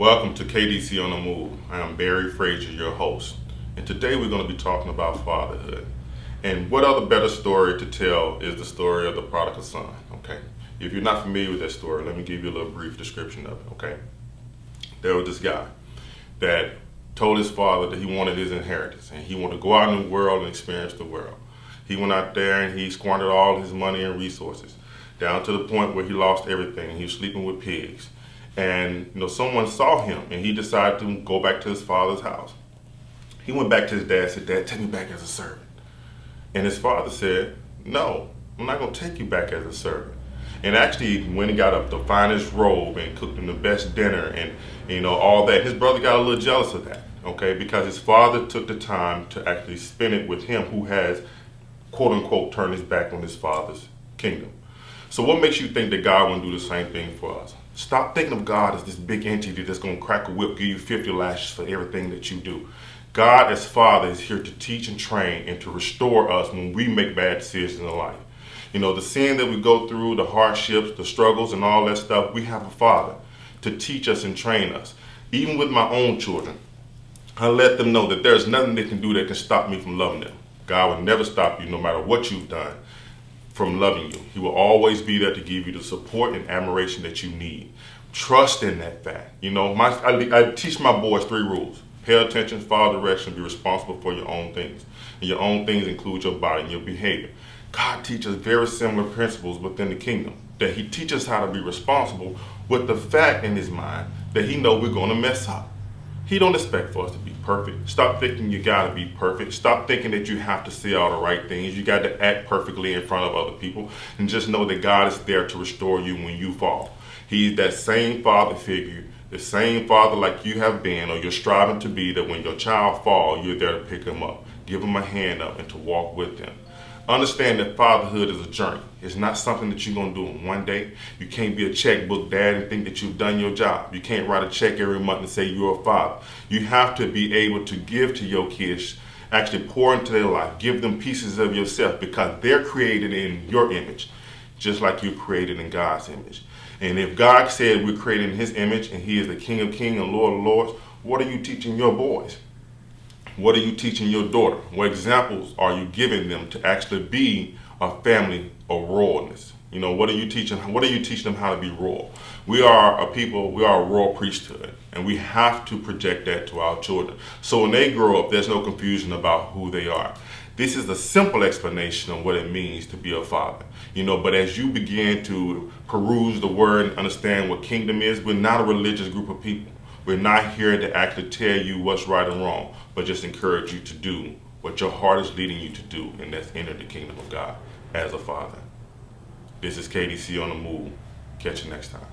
Welcome to KDC On The Move. I am Barry Frazier, your host. And today we're going to be talking about fatherhood. And what other better story to tell is the story of the prodigal son, okay? If you're not familiar with that story, let me give you a little brief description of it, okay? There was this guy that told his father that he wanted his inheritance and he wanted to go out in the world and experience the world. He went out there and he squandered all his money and resources, down to the point where he lost everything and he was sleeping with pigs. And someone saw him and he decided to go back to his father's house. He went back to his dad and said, "Dad, take me back as a servant." And his father said, "No, I'm not going to take you back as a servant." And actually, when he got up the finest robe and cooked him the best dinner and all that, his brother got a little jealous of that, okay, because his father took the time to actually spend it with him, who has, quote unquote, turned his back on his father's kingdom. So what makes you think that God won't do the same thing for us? Stop thinking of God as this big entity that's going to crack a whip, give you 50 lashes for everything that you do. God as Father is here to teach and train and to restore us when we make bad decisions in life. The sin that we go through, the hardships, the struggles and all that stuff, we have a Father to teach us and train us. Even with my own children, I let them know that there's nothing they can do that can stop me from loving them. God will never stop you, no matter what you've done, from loving you. He will always be there to give you the support and admiration that you need. Trust in that fact. I teach my boys 3 rules. Pay attention, follow direction, be responsible for your own things. And your own things include your body and your behavior. God teaches very similar principles within the kingdom, that he teaches how to be responsible with the fact in his mind that he knows we're going to mess up. He don't expect for us to be perfect. Stop thinking you got to be perfect. Stop thinking that you have to say all the right things. You got to act perfectly in front of other people. And just know that God is there to restore you when you fall. He's that same father figure, the same father like you have been or you're striving to be, that when your child falls, you're there to pick him up, give him a hand up, and to walk with them. Understand that fatherhood is a journey. It's not something that you're going to do in one day. You can't be a checkbook dad and think that you've done your job. You can't write a check every month and say you're a father. You have to be able to give to your kids, actually pour into their life, give them pieces of yourself, because they're created in your image, just like you're created in God's image. And if God said we're created in his image and he is the King of Kings and Lord of Lords, what are you teaching your boys? What are you teaching your daughter? What examples are you giving them to actually be a family of royalness? What are you teaching? What are you teaching them how to be royal? We are a people, we are a royal priesthood, and we have to project that to our children. So when they grow up, there's no confusion about who they are. This is a simple explanation of what it means to be a father. But as you begin to peruse the word and understand what kingdom is, we're not a religious group of people. We're not here to actually tell you what's right and wrong, but just encourage you to do what your heart is leading you to do, and that's enter the kingdom of God as a father. This is KDC On The Move. Catch you next time.